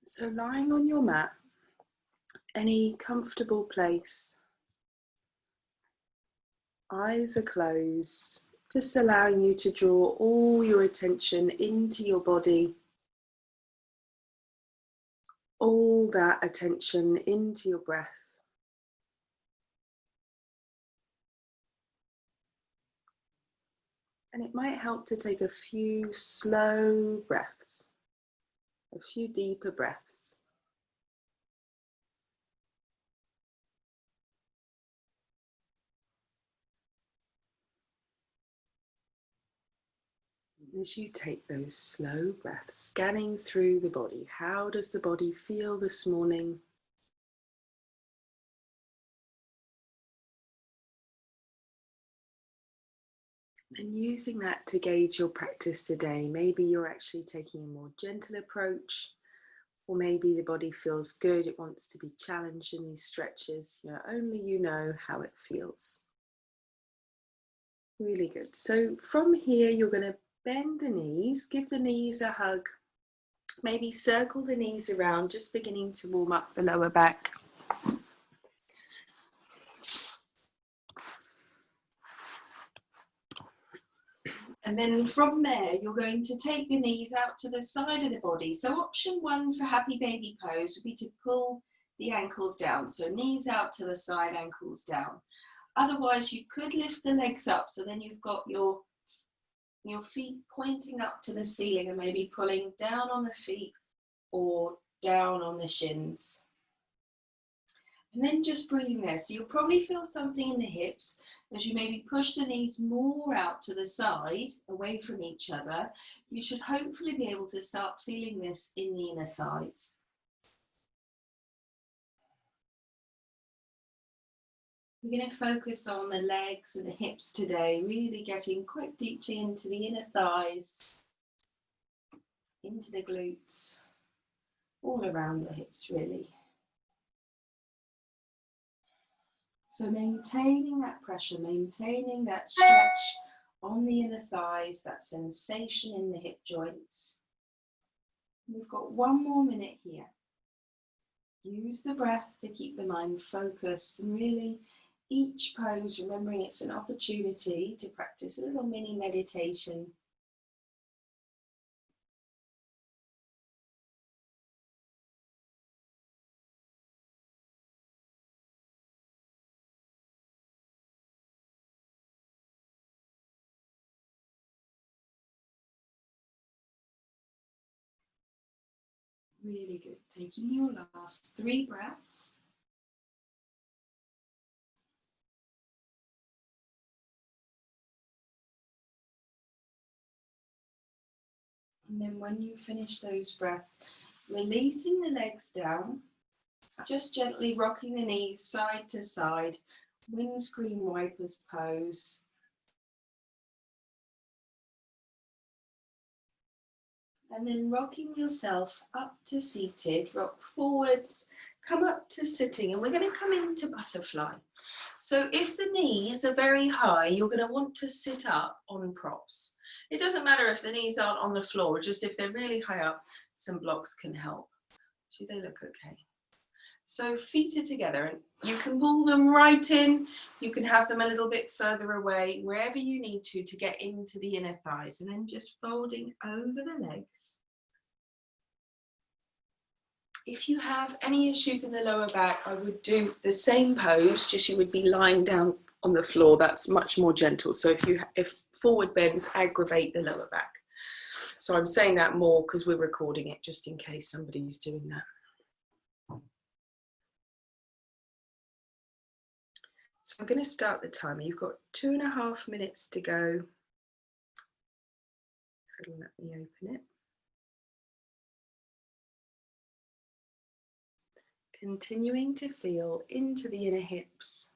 So lying on your mat, any comfortable place, eyes are closed, just allowing you to draw all your attention into your body, all that attention into your breath. And it might help to take a few slow breaths, a few deeper breaths. As you take those slow breaths, scanning through the body, how does the body feel this morning? And using that to gauge your practice today, maybe you're actually taking a more gentle approach, or maybe the body feels good, it wants to be challenged in these stretches. Only you know how it feels. Really good. So from here, you're going to bend the knees, give the knees a hug, maybe circle the knees around, just beginning to warm up the lower back. And then from there, you're going to take the knees out to the side of the body. So option one for happy baby pose would be to pull the ankles down. So knees out to the side, ankles down. Otherwise, you could lift the legs up. So then you've got your feet pointing up to the ceiling and maybe pulling down on the feet or down on the shins. And then just breathing there. So you'll probably feel something in the hips as you maybe push the knees more out to the side, away from each other. You should hopefully be able to start feeling this in the inner thighs. We're going to focus on the legs and the hips today, really getting quite deeply into the inner thighs, into the glutes, all around the hips really. So maintaining that pressure, maintaining that stretch on the inner thighs, that sensation in the hip joints. We've got one more minute here. Use the breath to keep the mind focused, and really each pose, remembering it's an opportunity to practice a little mini meditation. Really good. Taking your last 3 breaths. And then when you finish those breaths, releasing the legs down, just gently rocking the knees side to side, windscreen wipers pose. And then rocking yourself up to seated, rock forwards, come up to sitting, and we're going to come into butterfly. So if the knees are very high, you're going to want to sit up on props. It doesn't matter if the knees aren't on the floor, just if they're really high up, some blocks can help. Do they look okay? So feet are together, and you can pull them right in, you can have them a little bit further away, wherever you need to get into the inner thighs, and then just folding over the legs. If you have any issues in the lower back, I would do the same pose, just you would be lying down on the floor. That's much more gentle. So if forward bends aggravate the lower back. So I'm saying that more because we're recording it, just in case somebody's doing that. So I'm going to start the timer. You've got 2.5 minutes to go. It'll let me open it. Continuing to feel into the inner hips.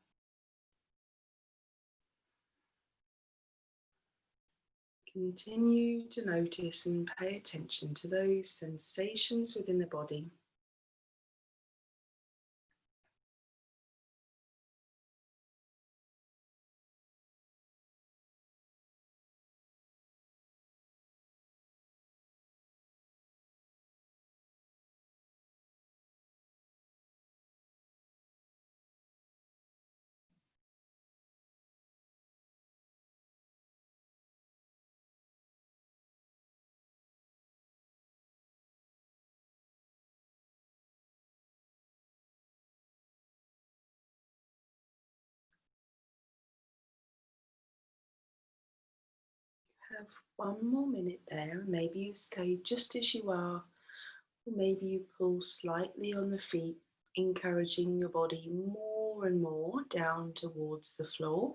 Continue to notice and pay attention to those sensations within the body. have one more minute there. Maybe you stay just as you are, or maybe you pull slightly on the feet, encouraging your body more and more down towards the floor.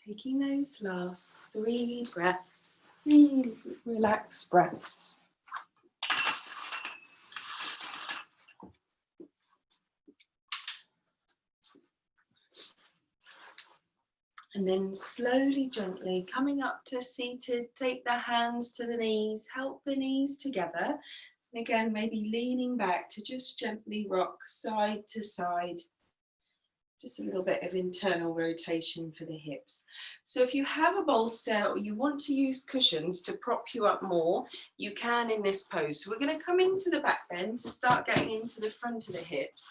Taking those last 3 breaths, 3 relaxed breaths. And then slowly, gently coming up to seated, take the hands to the knees, help the knees together. And again, maybe leaning back to just gently rock side to side. Just a little bit of internal rotation for the hips. So if you have a bolster or you want to use cushions to prop you up more, you can in this pose. So we're going to come into the back bend to start getting into the front of the hips.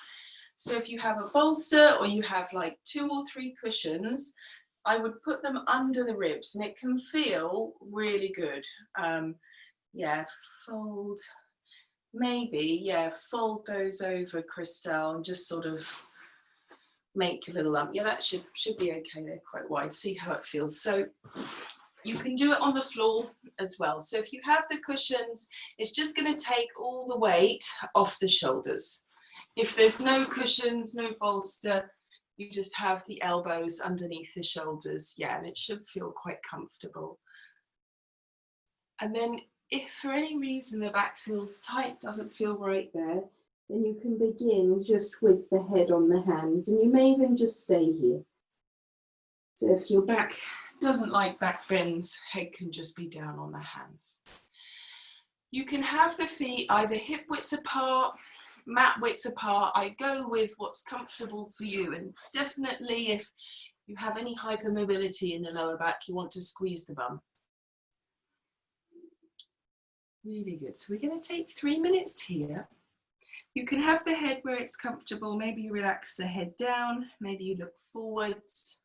So if you have a bolster or you have like 2 or 3 cushions, I would put them under the ribs and it can feel really good. Yeah, fold, maybe, yeah, fold those over, Christelle, and just sort of make a little lump. Yeah, that should be okay. They're quite wide. See how it feels. So you can do it on the floor as well. So if you have the cushions, it's just going to take all the weight off the shoulders. If there's no cushions, no bolster, you just have the elbows underneath the shoulders. Yeah, and it should feel quite comfortable. And then if for any reason the back feels tight, doesn't feel right there, then you can begin just with the head on the hands, and you may even just stay here. So if your back doesn't like back bends, head can just be down on the hands. You can have the feet either hip width apart, mat width apart. I go with what's comfortable for you, and definitely if you have any hypermobility in the lower back, you want to squeeze the bum. Really good. So we're going to take 3 minutes here. You can have the head where it's comfortable. Maybe you relax the head down. Maybe you look forwards.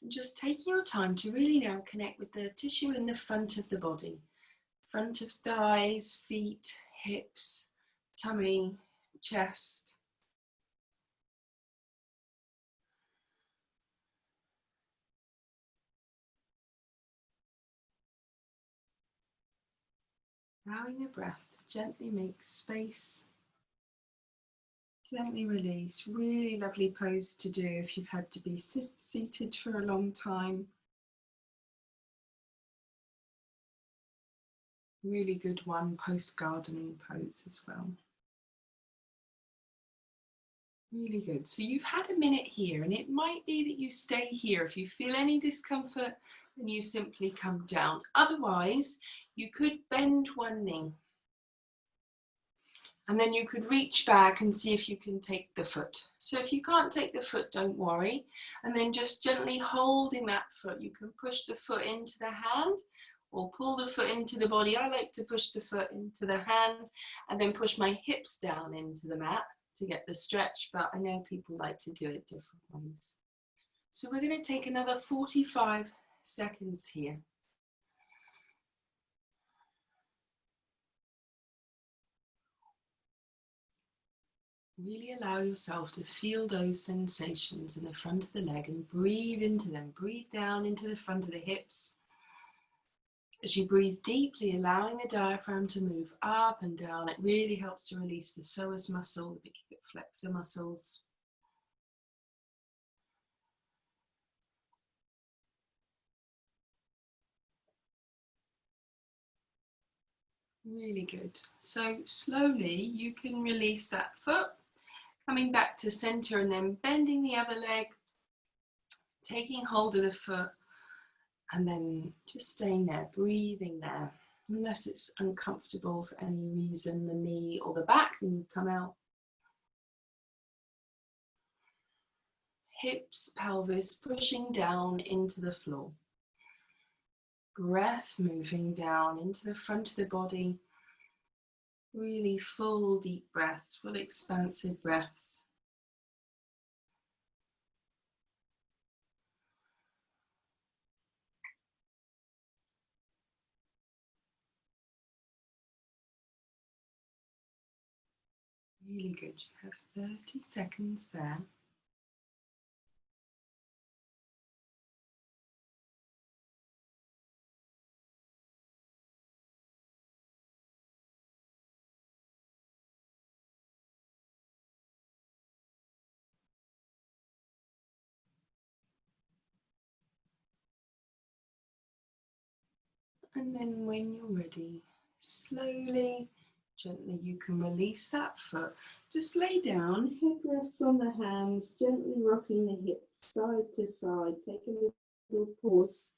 Just taking your time to really now connect with the tissue in the front of the body. Front of thighs, feet, hips, tummy, chest. Allowing the breath to gently make space. Gently release. Really lovely pose to do if you've had to be seated for a long time. Really good one, post-gardening pose as well. Really good. So you've had a minute here, and it might be that you stay here. If you feel any discomfort, then you simply come down. Otherwise, you could bend one knee. And then you could reach back and see if you can take the foot. So if you can't take the foot, don't worry. And then just gently holding that foot, you can push the foot into the hand or pull the foot into the body. I like to push the foot into the hand and then push my hips down into the mat to get the stretch, but I know people like to do it different ways. So we're going to take another 45 seconds here. Really allow yourself to feel those sensations in the front of the leg and breathe into them. Breathe down into the front of the hips. As you breathe deeply, allowing the diaphragm to move up and down, it really helps to release the psoas muscle, the big hip flexor muscles. Really good. So slowly you can release that foot, coming back to center and then bending the other leg, taking hold of the foot, and then just staying there, breathing there. Unless it's uncomfortable for any reason, the knee or the back, then you come out. hips, pelvis pushing down into the floor. Breath moving down into the front of the body. Really full deep breaths, full expansive breaths. Really good. You have 30 seconds there. And then when you're ready, slowly, gently, you can release that foot. Just lay down, head rests on the hands, gently rocking the hips side to side. Take a little pause.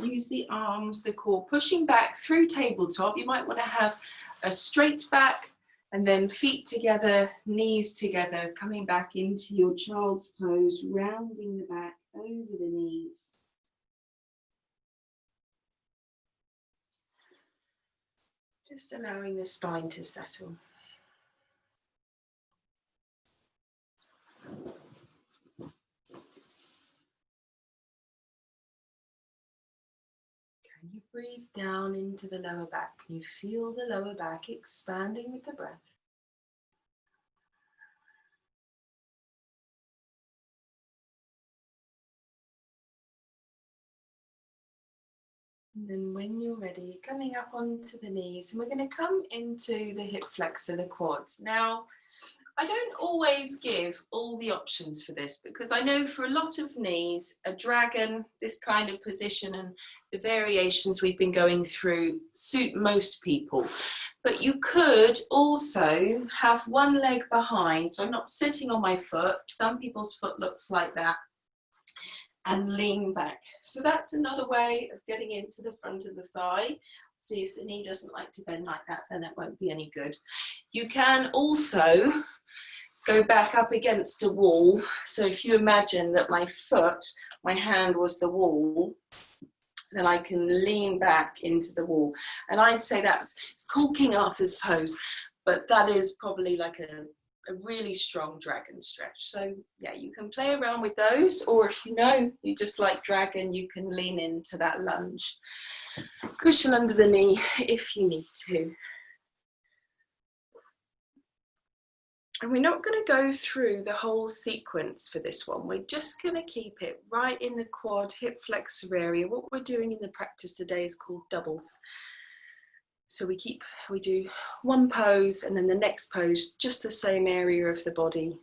Use the arms, the core, pushing back through tabletop. You might want to have a straight back and then feet together, knees together, coming back into your child's pose, rounding the back over the knees. Just allowing the spine to settle. Can you breathe down into the lower back? Can you feel the lower back expanding with the breath? And then when you're ready, coming up onto the knees, and we're going to come into the hip flexor, the quads. Now, I don't always give all the options for this because I know for a lot of knees, a dragon, this kind of position and the variations we've been going through suit most people. But you could also have one leg behind, so I'm not sitting on my foot. Some people's foot looks like that. And lean back. So that's another way of getting into the front of the thigh. See, if the knee doesn't like to bend like that, then it won't be any good. You can also go back up against a wall. So if you imagine that my foot, my hand was the wall, then I can lean back into the wall. And I'd say it's called King Arthur's pose, but that is probably like a really strong dragon stretch. So yeah, you can play around with those, or if you know you just like dragon, you can lean into that lunge. Cushion under the knee if you need to. And we're not going to go through the whole sequence for this one. We're just going to keep it right in the quad hip flexor area. What we're doing in the practice today is called doubles. So we do one pose and then the next pose, just the same area of the body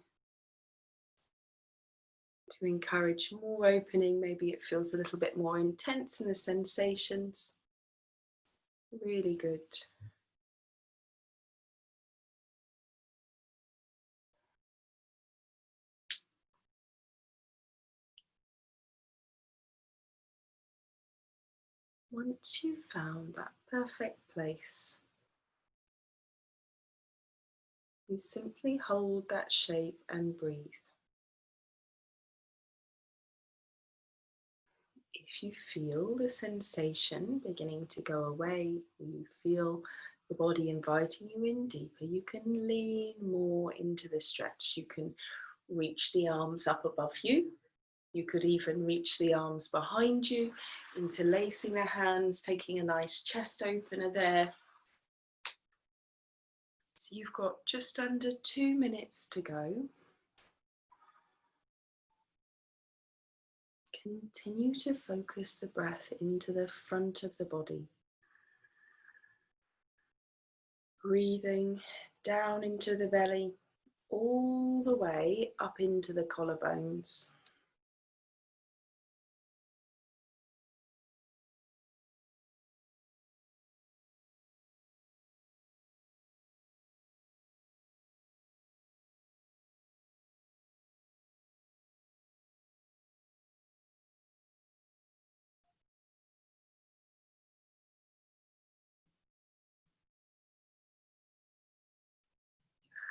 to encourage more opening. Maybe it feels a little bit more intense in the sensations. Really good. Once you've found that perfect place, you simply hold that shape and breathe. If you feel the sensation beginning to go away, you feel the body inviting you in deeper, you can lean more into the stretch. You can reach the arms up above you. You could even reach the arms behind you, interlacing the hands, taking a nice chest opener there. So you've got just under 2 minutes to go. Continue to focus the breath into the front of the body. Breathing down into the belly, all the way up into the collarbones.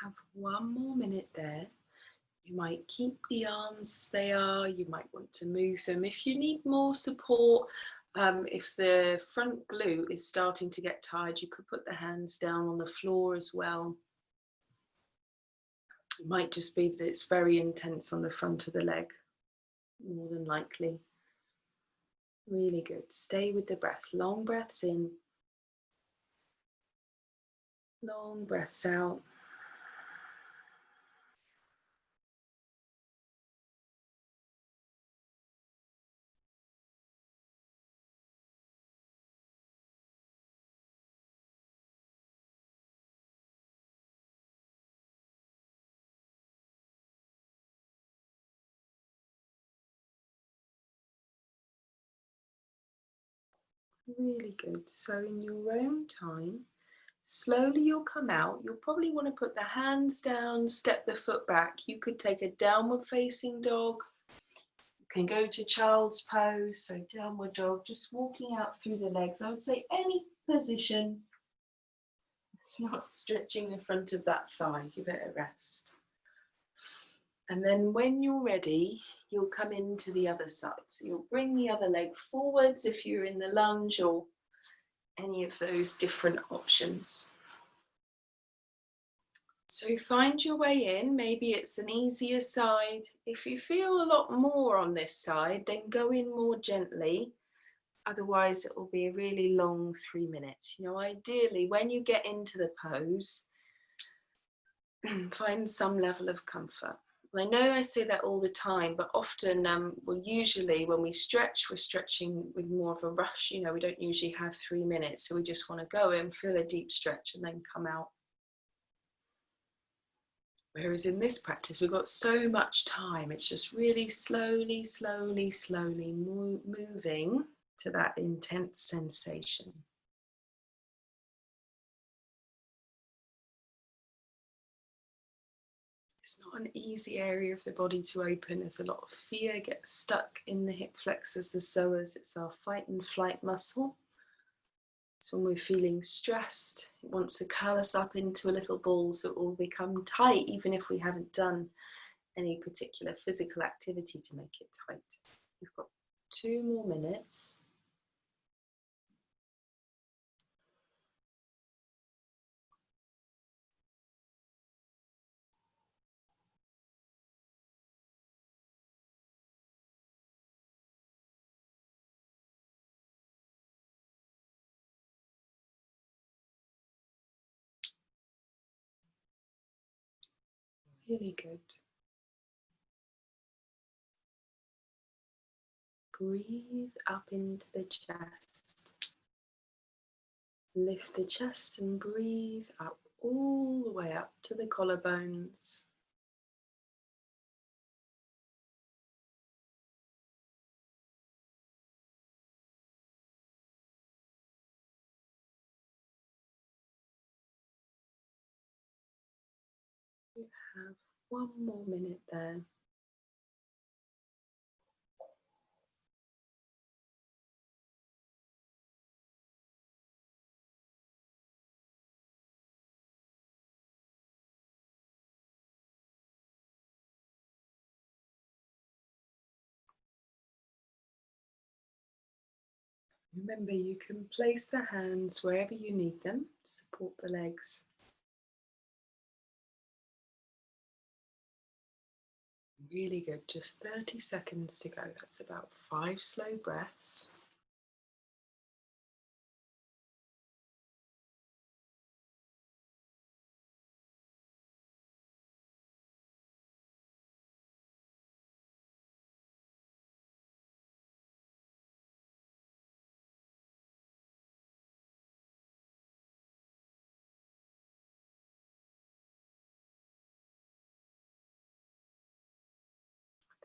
Have 1 more minute there. You might keep the arms as they are, you might want to move them. If you need more support, if the front glute is starting to get tired, you could put the hands down on the floor as well. It might just be that it's very intense on the front of the leg, more than likely. Really good. Stay with the breath. Long breaths in. Long breaths out. Really good. So in your own time, slowly you'll come out. You'll probably want to put the hands down, step the foot back. You could take a downward facing dog. You can go to child's pose, so downward dog, just walking out through the legs. I would say any position. It's not stretching the front of that thigh. Give it a rest. And then when you're ready, you'll come into the other side. So you'll bring the other leg forwards if you're in the lunge or any of those different options. So find your way in. Maybe it's an easier side. If you feel a lot more on this side, then go in more gently. Otherwise, it will be a really long 3 minutes. You know, ideally, when you get into the pose, find some level of comfort. I know I say that all the time, but often, well, usually when we stretch, we're stretching with more of a rush. You know, we don't usually have 3 minutes, so we just want to go in, feel a deep stretch, and then come out. Whereas in this practice, we've got so much time. It's just really slowly, slowly, slowly moving to that intense sensation. It's not an easy area of the body to open. There's a lot of fear gets stuck in the hip flexors, the psoas. It's our fight and flight muscle. So when we're feeling stressed, it wants to curl us up into a little ball so it will become tight, even if we haven't done any particular physical activity to make it tight. We've got 2 more minutes. Really good. Breathe up into the chest. Lift the chest and breathe up all the way up to the collarbones. You have 1 more minute there. Remember, you can place the hands wherever you need them to support the legs. Really good, just 30 seconds to go. That's about 5 slow breaths.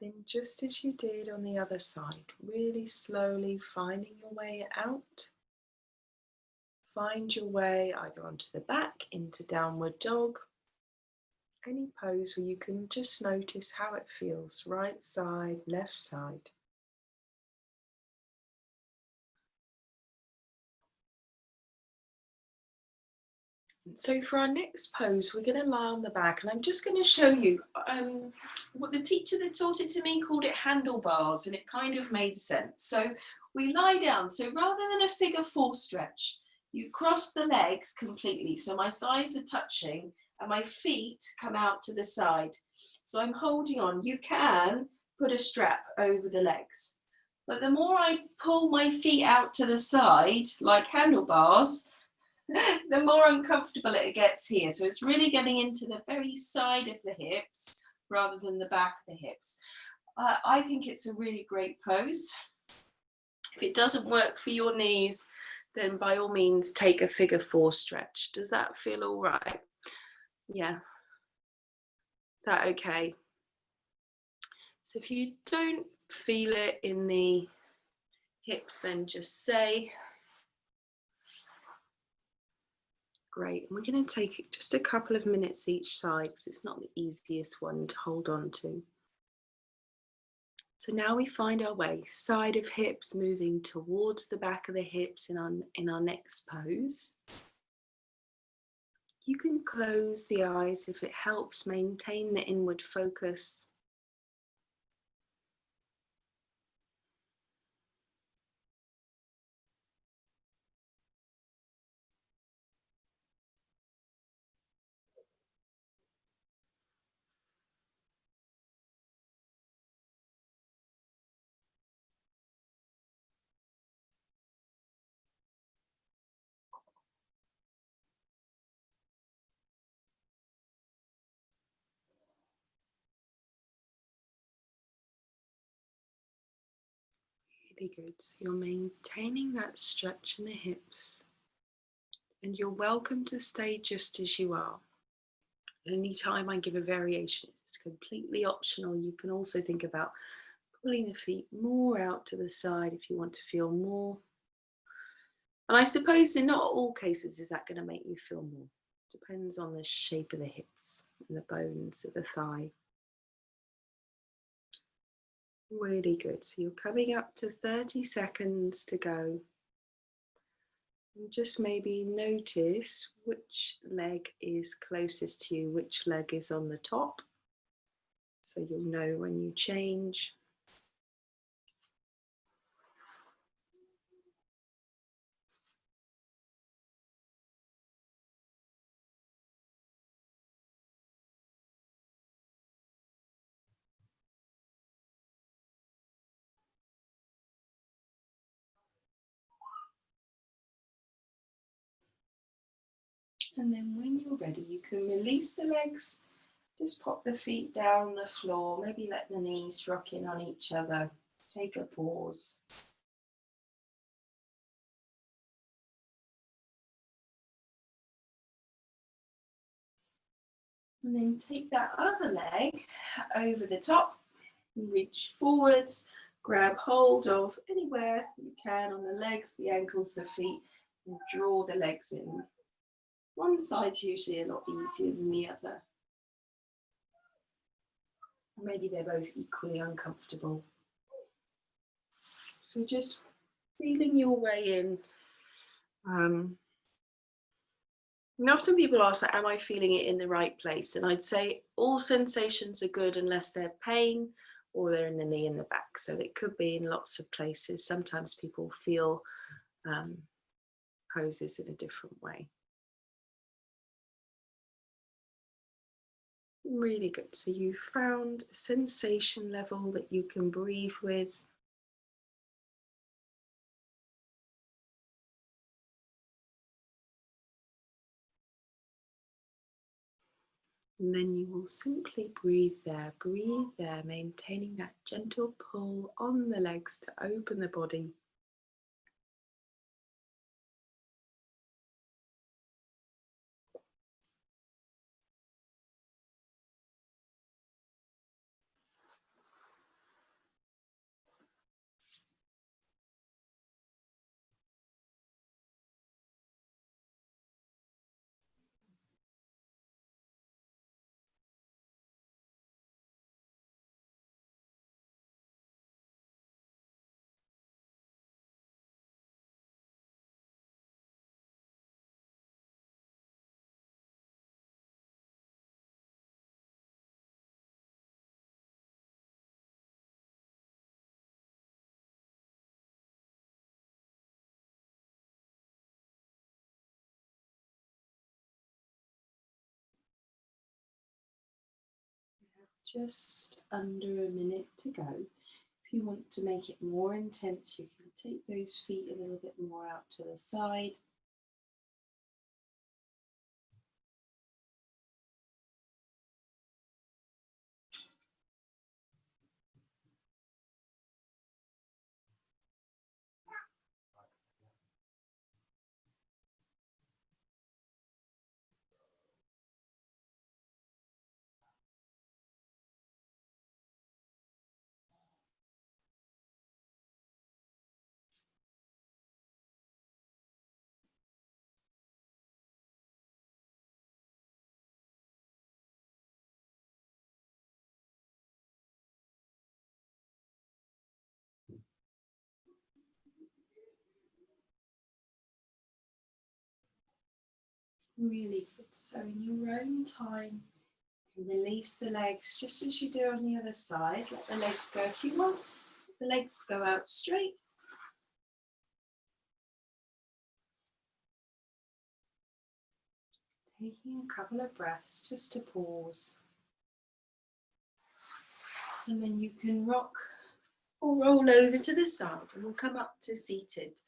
Then just as you did on the other side, really slowly finding your way out. Find your way either onto the back, into downward dog. Any pose where you can just notice how it feels, right side, left side. So for our next pose, we're going to lie on the back, and I'm just going to show you what the teacher that taught it to me called it handlebars, and it kind of made sense. So we lie down. So rather than a figure four stretch, you cross the legs completely. So my thighs are touching and my feet come out to the side. So I'm holding on. You can put a strap over the legs, but the more I pull my feet out to the side, like handlebars, the more uncomfortable it gets here. So it's really getting into the very side of the hips rather than the back of the hips. I think it's a really great pose. If it doesn't work for your knees, then by all means take a figure four stretch. Does that feel all right? Yeah. Is that okay? So if you don't feel it in the hips, then just say. Great, and we're going to take just a couple of minutes each side because it's not the easiest one to hold on to. So now we find our way, side of hips moving towards the back of the hips in our next pose. You can close the eyes if it helps maintain the inward focus. Really good. So you're maintaining that stretch in the hips, and you're welcome to stay just as you are. Anytime I give a variation, it's completely optional. You can also think about pulling the feet more out to the side if you want to feel more. And I suppose in not all cases is that going to make you feel more. Depends on the shape of the hips and the bones of the thigh. Really good. So you're coming up to 30 seconds to go. And just maybe notice which leg is closest to you, which leg is on the top. So you'll know when you change. And then when you're ready, you can release the legs. Just pop the feet down the floor, maybe let the knees rock in on each other. Take a pause. And then take that other leg over the top, reach forwards, grab hold of anywhere you can on the legs, the ankles, the feet, and draw the legs in. One side's usually a lot easier than the other. Maybe they're both equally uncomfortable. So just feeling your way in. And often people ask, am I feeling it in the right place? And I'd say all sensations are good unless they're pain or they're in the knee and the back. So it could be in lots of places. Sometimes people feel poses in a different way. Really good. So you found a sensation level that you can breathe with. And then you will simply breathe there, maintaining that gentle pull on the legs to open the body. Just under a minute to go. If you want to make it more intense, you can take those feet a little bit more out to the side. Really good. So in your own time, you can release the legs just as you do on the other side. Let the legs go if you want. The legs go out straight. Taking a couple of breaths just to pause. And then you can rock or roll over to the side and we'll come up to seated.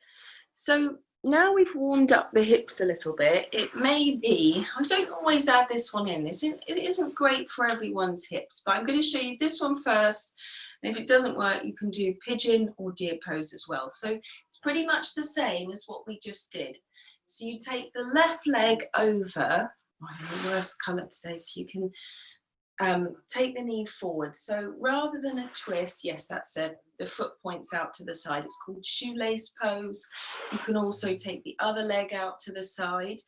So now we've warmed up the hips a little bit. It may be, I don't always add this one in. It isn't great for everyone's hips, but I'm going to show you this one first. And if it doesn't work, you can do pigeon or deer pose as well. So it's pretty much the same as what we just did. So you take the left leg over, I'm in the worst colour today, so you can take the knee forward. So rather than a twist, yes, that's it. The foot points out to the side. It's called shoelace pose. You can also take the other leg out to the side.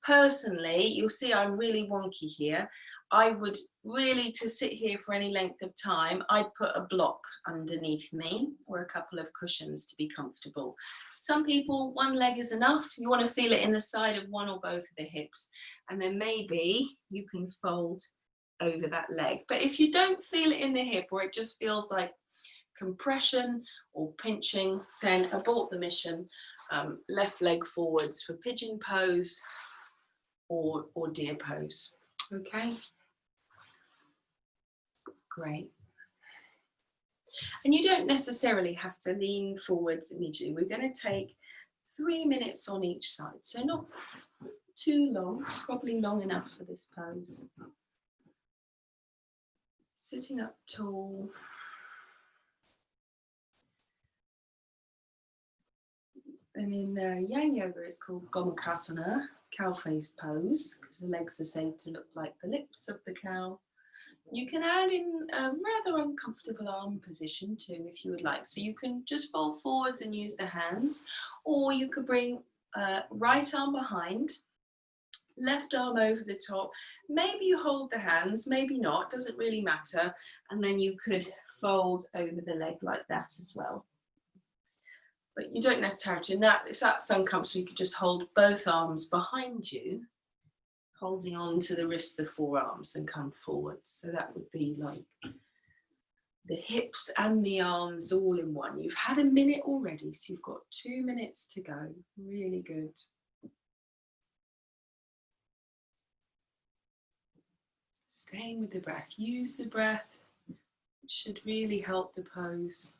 Personally, you'll see I'm really wonky here. I would really, to sit here for any length of time, I'd put a block underneath me or a couple of cushions to be comfortable. Some people, one leg is enough. You want to feel it in the side of one or both of the hips. And then maybe you can fold over that leg. But if you don't feel it in the hip or it just feels like compression or pinching, then abort the mission. Left leg forwards for pigeon pose or deer pose. Okay, great. And you don't necessarily have to lean forwards immediately. We're going to take 3 minutes on each side, so not too long, probably long enough for this pose. Sitting up tall. And in Yang Yoga, it's called Gomukhasana, cow face pose, because the legs are said to look like the lips of the cow. You can add in a rather uncomfortable arm position too, if you would like. So you can just fold forwards and use the hands, or you could bring right arm behind, left arm over the top. Maybe you hold the hands, maybe not, doesn't really matter. And then you could fold over the leg like that as well. But you don't necessarily, if that's uncomfortable, you could just hold both arms behind you, holding on to the wrists, the forearms, and come forward. So that would be like the hips and the arms all in one. You've had a minute already, so you've got 2 minutes to go. Really good. Staying with the breath. Use the breath. It should really help the pose.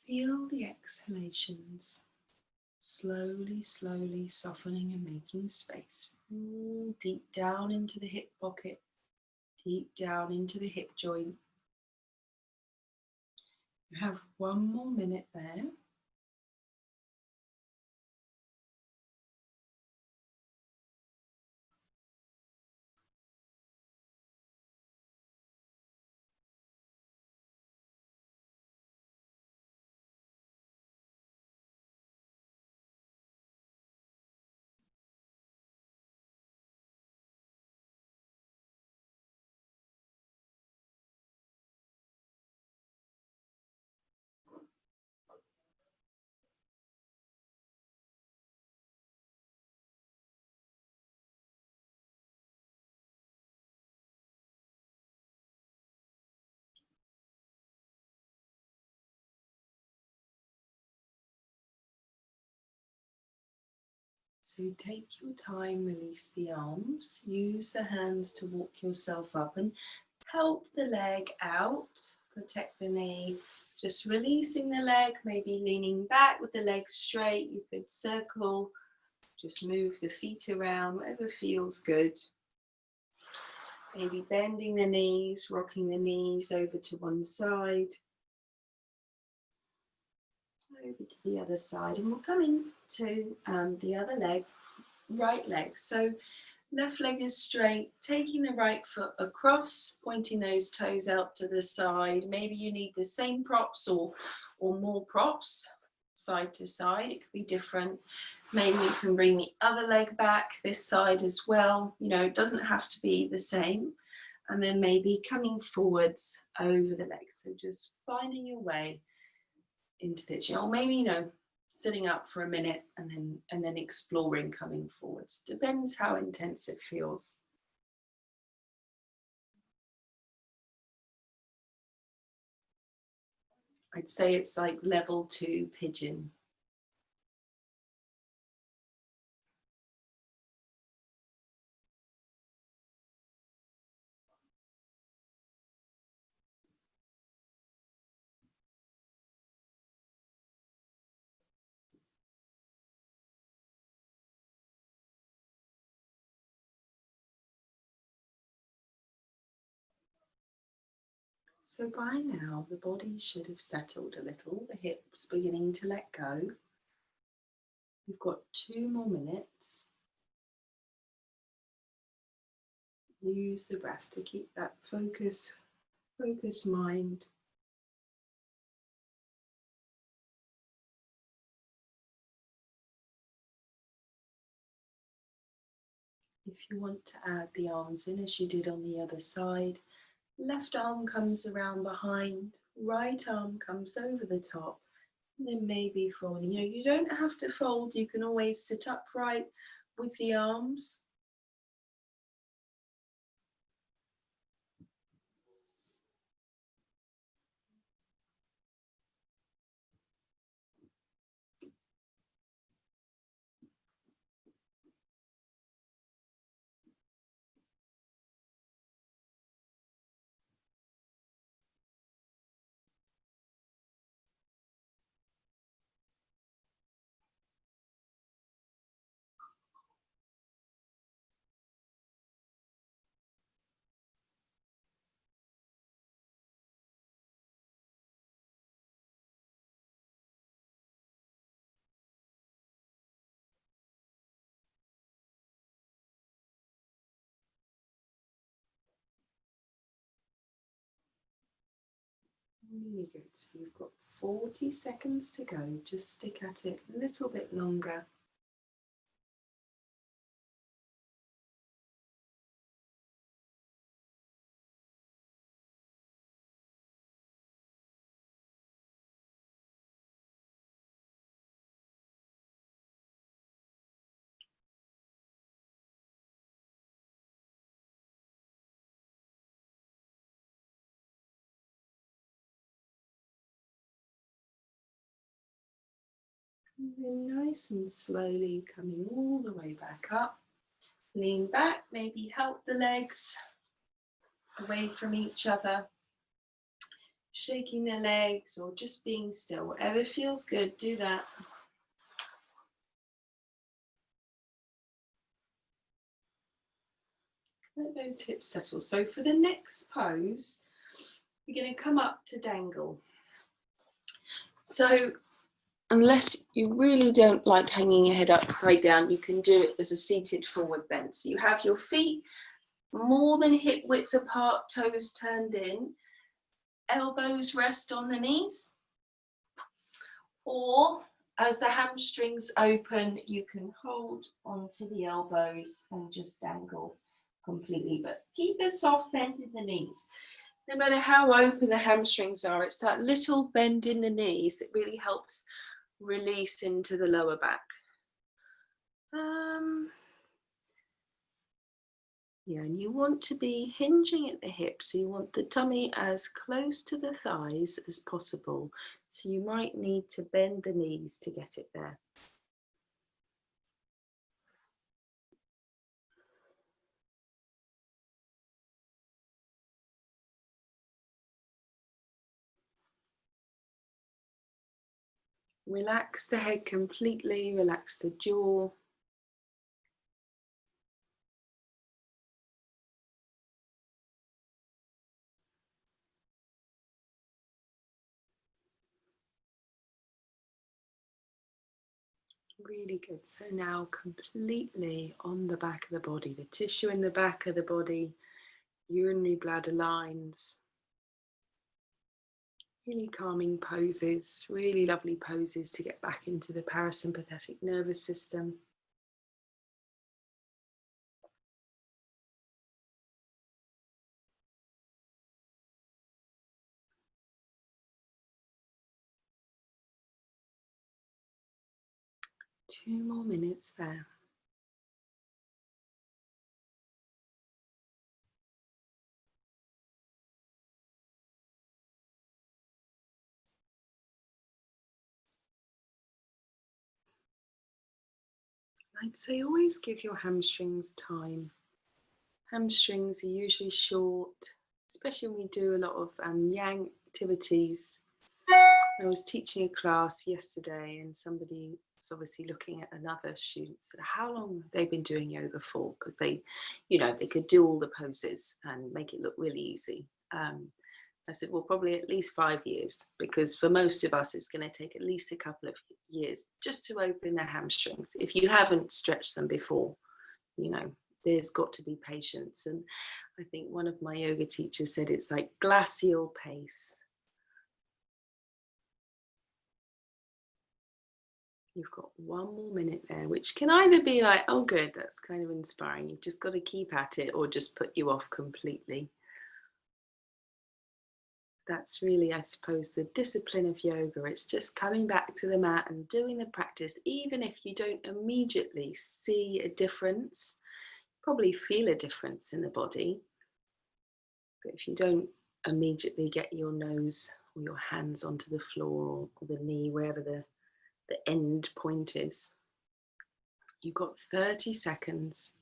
Feel the exhalations, slowly, slowly softening and making space. Deep down into the hip pocket, deep down into the hip joint. You have 1 more minute there. So take your time, release the arms, use the hands to walk yourself up and help the leg out, protect the knee, just releasing the leg, maybe leaning back with the legs straight. You could circle, just move the feet around, whatever feels good. Maybe bending the knees, rocking the knees over to one side, over to the other side, and we'll come into the other leg, right leg. So left leg is straight, taking the right foot across, pointing those toes out to the side. Maybe you need the same props or more props, side to side. It could be different. Maybe you can bring the other leg back this side as well. You know, it doesn't have to be the same. And then maybe coming forwards over the legs. So just finding your way into this. Or maybe, you know, sitting up for a minute and then exploring coming forwards. Depends how intense it feels. I'd say it's like level 2 pigeon. So by now, the body should have settled a little, the hips beginning to let go. We've got 2 more minutes. Use the breath to keep that focus mind. If you want to add the arms in as you did on the other side, left arm comes around behind, right arm comes over the top, and then maybe folding. You know, you don't have to fold, you can always sit upright with the arms. Really good. So you've got 40 seconds to go. Just stick at it a little bit longer. And then nice and slowly coming all the way back up. Lean back, maybe help the legs away from each other. Shaking the legs or just being still, whatever feels good, do that. Let those hips settle. So for the next pose, we're going to come up to dangle. So unless you really don't like hanging your head upside down, you can do it as a seated forward bend. So you have your feet more than hip width apart, toes turned in, elbows rest on the knees, or as the hamstrings open, you can hold onto the elbows and just dangle completely, but keep a soft bend in the knees. No matter how open the hamstrings are, it's that little bend in the knees that really helps release into the lower back. Yeah, and you want to be hinging at the hips, so you want the tummy as close to the thighs as possible. So you might need to bend the knees to get it there. Relax the head completely, relax the jaw. Really good. So now completely on the back of the body, the tissue in the back of the body, urinary bladder lines. Really calming poses, really lovely poses to get back into the parasympathetic nervous system. Two more minutes there. I'd say always give your hamstrings time. Hamstrings are usually short, especially when we do a lot of yang activities. I was teaching a class yesterday and somebody was obviously looking at another student, said how long have they been doing yoga for? Because they, they could do all the poses and make it look really easy. I said, well, probably at least 5 years, because for most of us, it's going to take at least a couple of years just to open the hamstrings. If you haven't stretched them before, there's got to be patience. And I think one of my yoga teachers said it's like glacial pace. You've got one more minute there, which can either be like, oh, good, that's kind of inspiring. You've just got to keep at it, or just put you off completely. That's really, I suppose, the discipline of yoga. It's just coming back to the mat and doing the practice, even if you don't immediately see a difference, probably feel a difference in the body. But if you don't immediately get your nose or your hands onto the floor or the knee, wherever the end point is, you've got 30 seconds.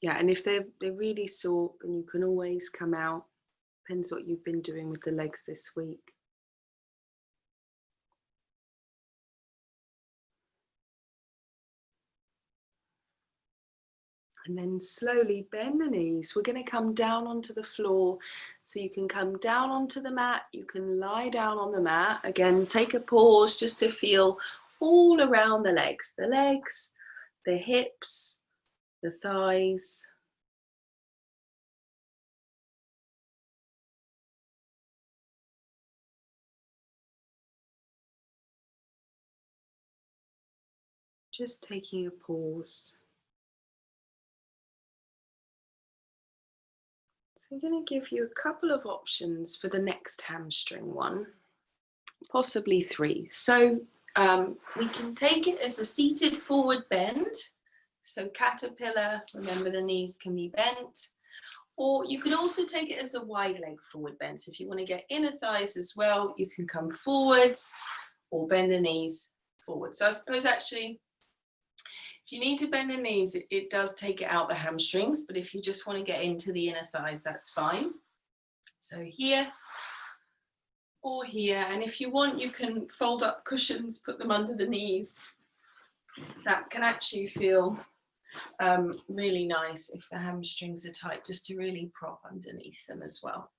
Yeah, and if they're really sore, then you can always come out. Depends what you've been doing with the legs this week. And then slowly bend the knees. We're going to come down onto the floor. So you can come down onto the mat. You can lie down on the mat. Again, take a pause just to feel all around the legs, the hips, the thighs. Just taking a pause. So I'm going to give you a couple of options for the next hamstring one, possibly 3. So we can take it as a seated forward bend. So caterpillar, remember the knees can be bent. Or you can also take it as a wide leg forward bend. So if you want to get inner thighs as well, you can come forwards or bend the knees forward. So I suppose actually, if you need to bend the knees, it does take it out the hamstrings, but if you just want to get into the inner thighs, that's fine. So here or here, and if you want, you can fold up cushions, put them under the knees. That can actually feel really nice if the hamstrings are tight, just to really prop underneath them as well.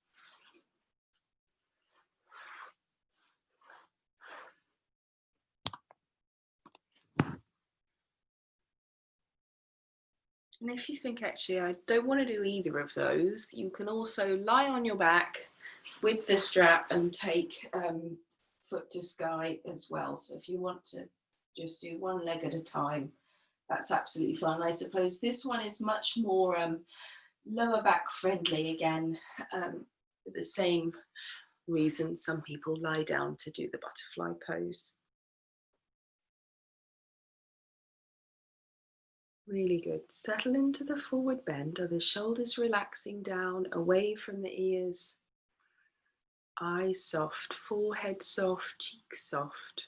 And if you think, actually, I don't want to do either of those, you can also lie on your back with the strap and take foot to sky as well. So if you want to just do one leg at a time, that's absolutely fine. I suppose this one is much more lower back friendly again, for the same reason some people lie down to do the butterfly pose. Really good. Settle into the forward bend. Are the shoulders relaxing down away from the ears? Eyes soft, forehead soft, cheeks soft.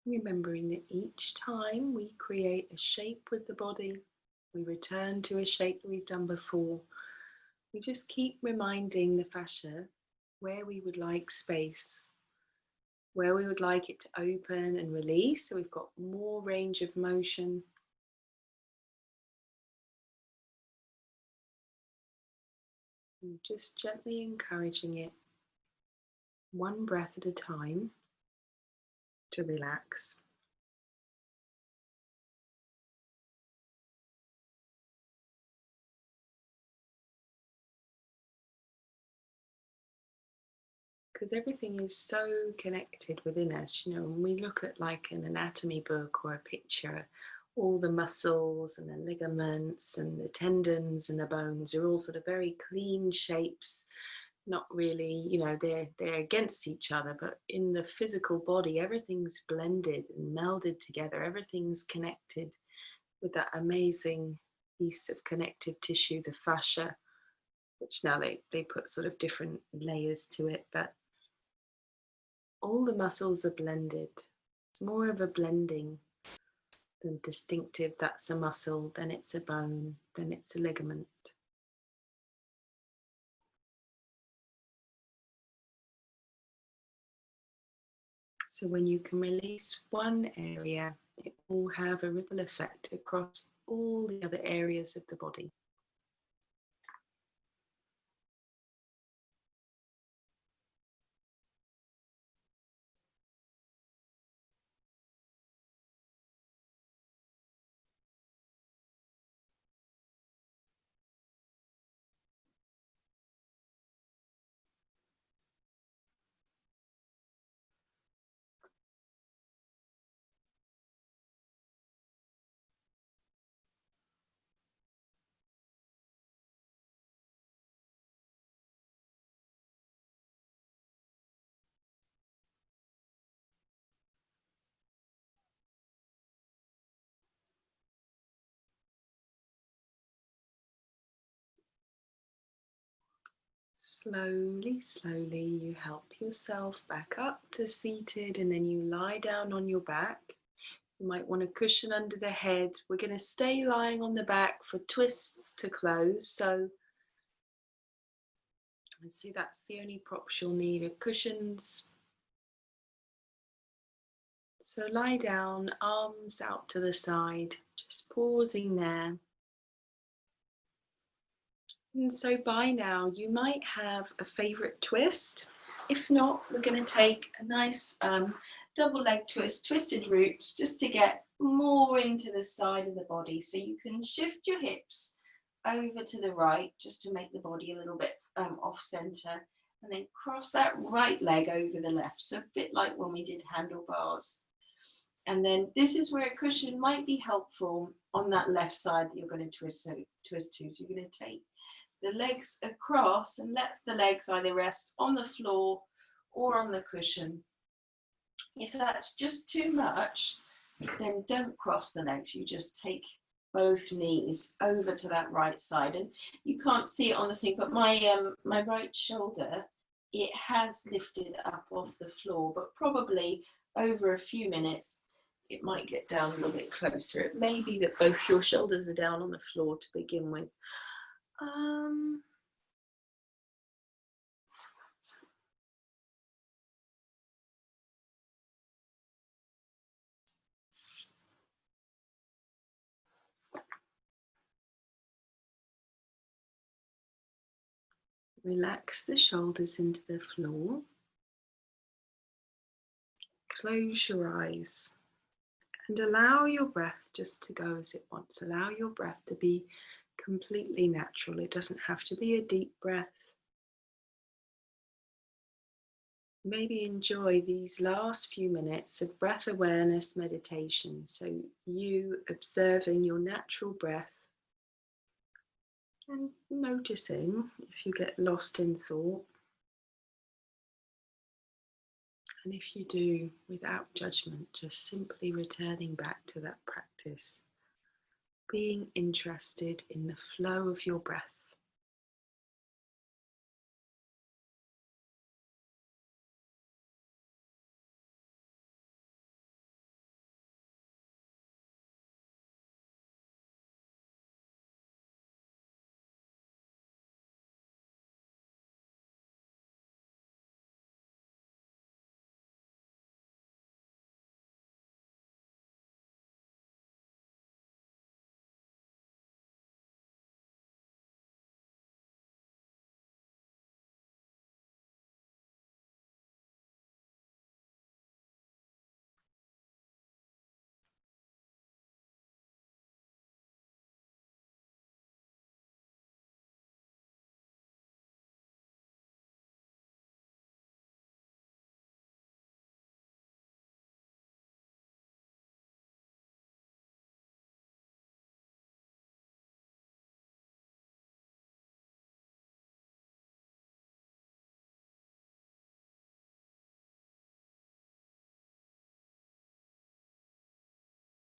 Remembering that each time we create a shape with the body, we return to a shape that we've done before. We just keep reminding the fascia where we would like space, where we would like it to open and release, so we've got more range of motion. And just gently encouraging it, one breath at a time, to relax. Because everything is so connected within us. You know, when we look at like an anatomy book or a picture, all the muscles and the ligaments and the tendons and the bones are all sort of very clean shapes. Not really, you know, they're against each other, but in the physical body, everything's blended and melded together. Everything's connected with that amazing piece of connective tissue, the fascia, which now they put sort of different layers to it, but all the muscles are blended. It's more of a blending than distinctive. That's a muscle, then it's a bone, then it's a ligament. So when you can release one area, it will have a ripple effect across all the other areas of the body. Slowly, slowly, you help yourself back up to seated, and then you lie down on your back. You might want a cushion under the head. We're going to stay lying on the back for twists to close. So I see that's the only props you'll need are cushions. So lie down, arms out to the side, just pausing there. And so by now you might have a favorite twist. If not, we're going to take a nice double leg twist, twisted roots, just to get more into the side of the body. So you can shift your hips over to the right, just to make the body a little bit off center, and then cross that right leg over the left. So a bit like when we did handlebars. And then this is where a cushion might be helpful on that left side that you're going to twist to. So you're going to take the legs across and let the legs either rest on the floor or on the cushion. If that's just too much, then don't cross the legs. You just take both knees over to that right side. And you can't see it on the thing, but my right shoulder, it has lifted up off the floor, but probably over a few minutes, it might get down a little bit closer. It may be that both your shoulders are down on the floor to begin with. Relax the shoulders into the floor. Close your eyes and allow your breath just to go as it wants. Allow your breath to be completely natural. It doesn't have to be a deep breath. Maybe enjoy these last few minutes of breath awareness meditation. So you observing your natural breath and noticing if you get lost in thought. And if you do, without judgment, just simply returning back to that practice, being interested in the flow of your breath.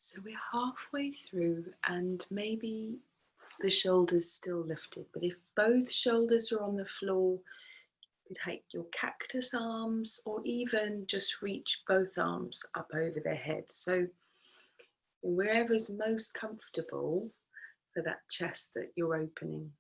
So we're halfway through and maybe the shoulders still lifted, but if both shoulders are on the floor, you could take your cactus arms or even just reach both arms up over their head. So wherever's most comfortable for that chest that you're opening.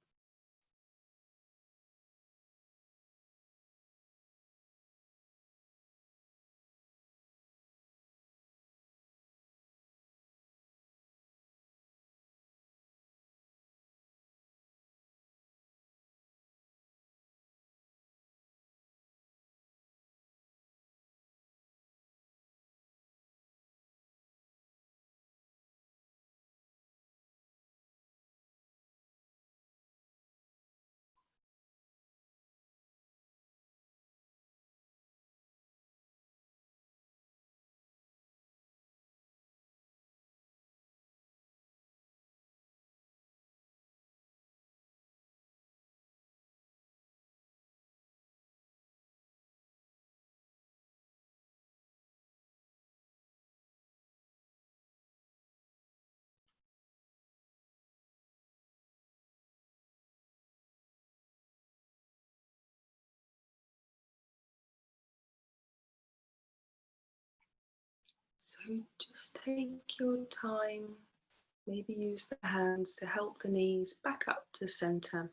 So just take your time, maybe use the hands to help the knees back up to center.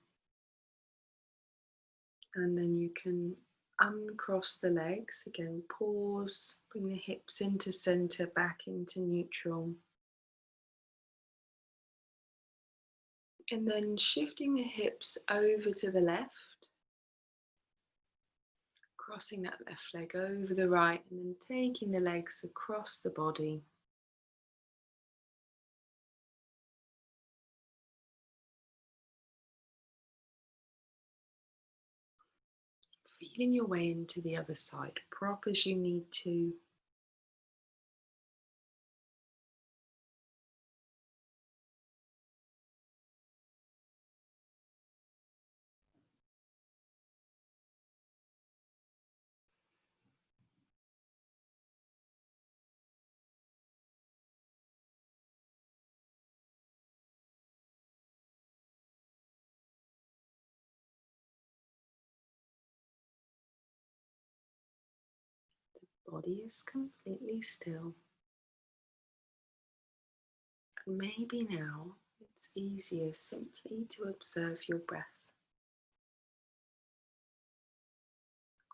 And then you can uncross the legs. Again, pause, bring the hips into center, back into neutral. And then shifting the hips over to the left, crossing that left leg over the right, and then taking the legs across the body. Feeling your way into the other side, prop as you need to. Body is completely still. And maybe now it's easier simply to observe your breath.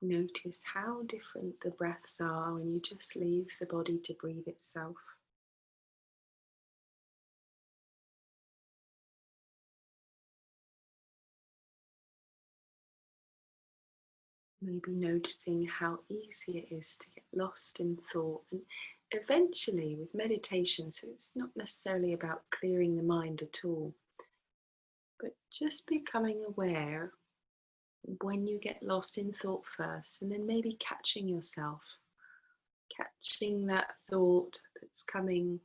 Notice how different the breaths are when you just leave the body to breathe itself. Maybe noticing how easy it is to get lost in thought, and eventually with meditation, so it's not necessarily about clearing the mind at all, but just becoming aware when you get lost in thought first, and then maybe catching yourself, catching that thought that's coming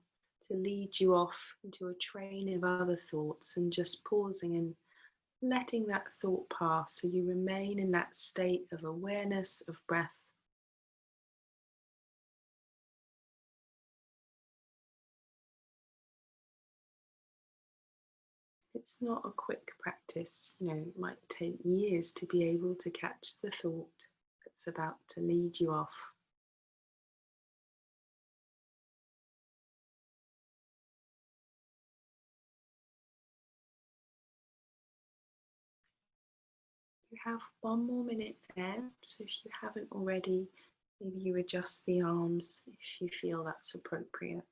to lead you off into a train of other thoughts, and just pausing and letting that thought pass so you remain in that state of awareness of breath. It's not a quick practice, it might take years to be able to catch the thought that's about to lead you off. You have 1 more minute there, so if you haven't already, maybe you adjust the arms if you feel that's appropriate.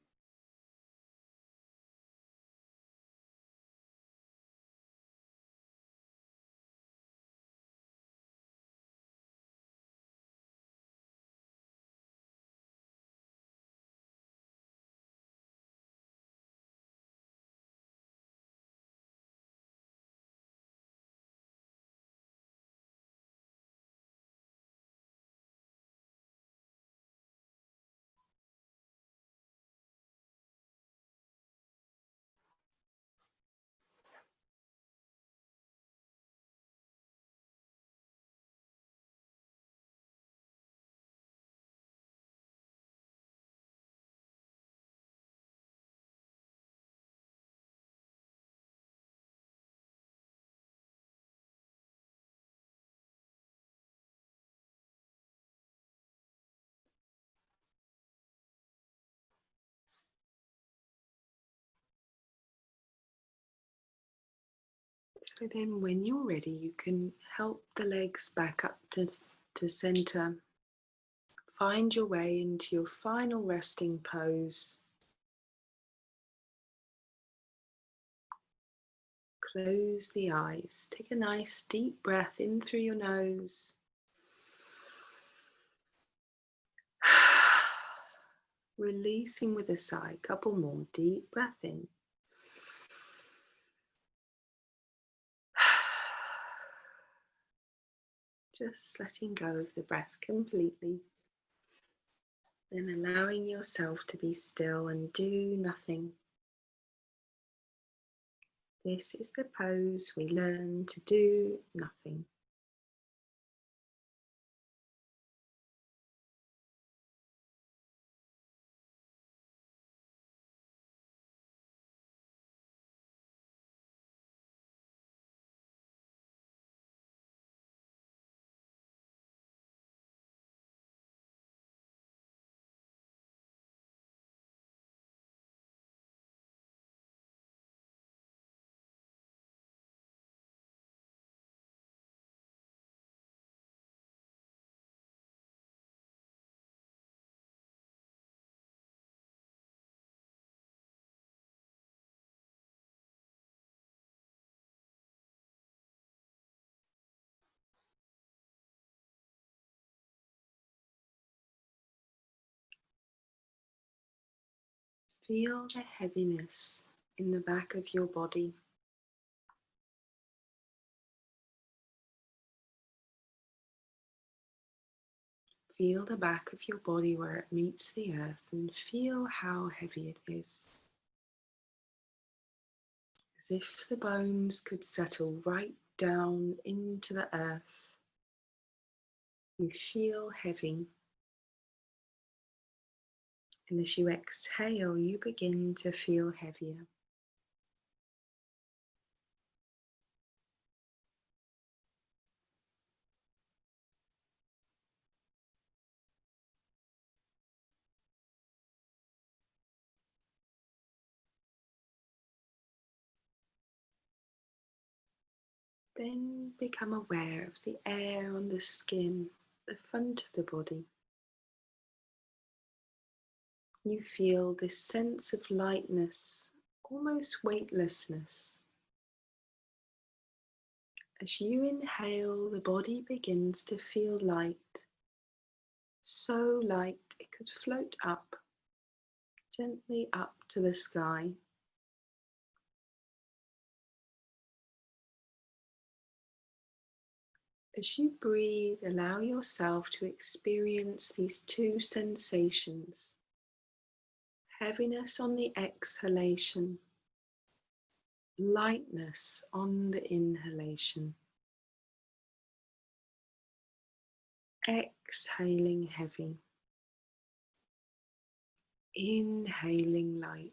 So then when you're ready, you can help the legs back up to center. Find your way into your final resting pose. Close the eyes. Take a nice deep breath in through your nose. Releasing with a sigh. Couple more. Deep breath in. Just letting go of the breath completely. Then allowing yourself to be still and do nothing. This is the pose we learn to do nothing. Feel the heaviness in the back of your body. Feel the back of your body where it meets the earth and feel how heavy it is. As if the bones could settle right down into the earth. You feel heavy. And as you exhale, you begin to feel heavier. Then become aware of the air on the skin, the front of the body. You feel this sense of lightness, almost weightlessness. As you inhale, the body begins to feel light, so light it could float up, gently up to the sky. As you breathe, allow yourself to experience these two sensations. Heaviness on the exhalation, lightness on the inhalation. Exhaling heavy, inhaling light.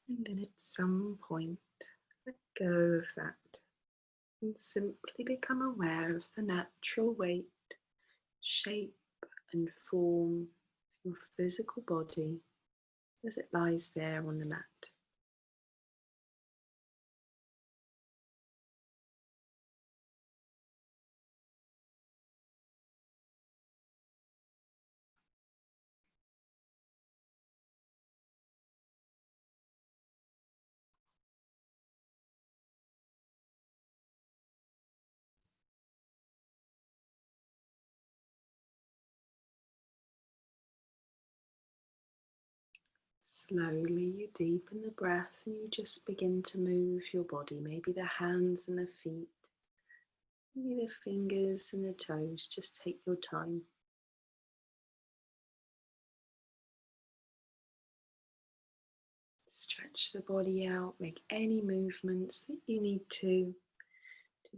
And then at some point, let go of that and simply become aware of the natural weight, shape and form of your physical body as it lies there on the mat. Slowly you deepen the breath and you just begin to move your body, maybe the hands and the feet, maybe the fingers and the toes. Just take your time. Stretch the body out, make any movements that you need to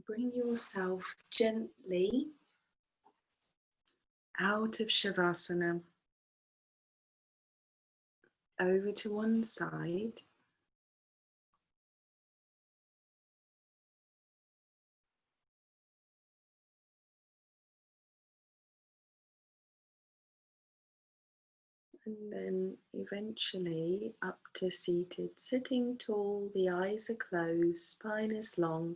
bring yourself gently out of Shavasana, over to one side. And then eventually up to seated, sitting tall, the eyes are closed, spine is long.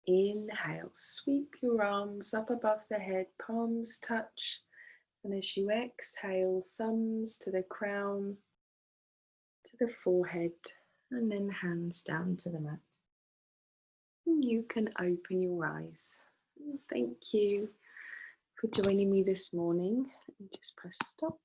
Inhale, sweep your arms up above the head, palms touch. And as you exhale, thumbs to the crown, to the forehead, and then hands down to the mat. You can open your eyes. Thank you for joining me this morning. Just press stop.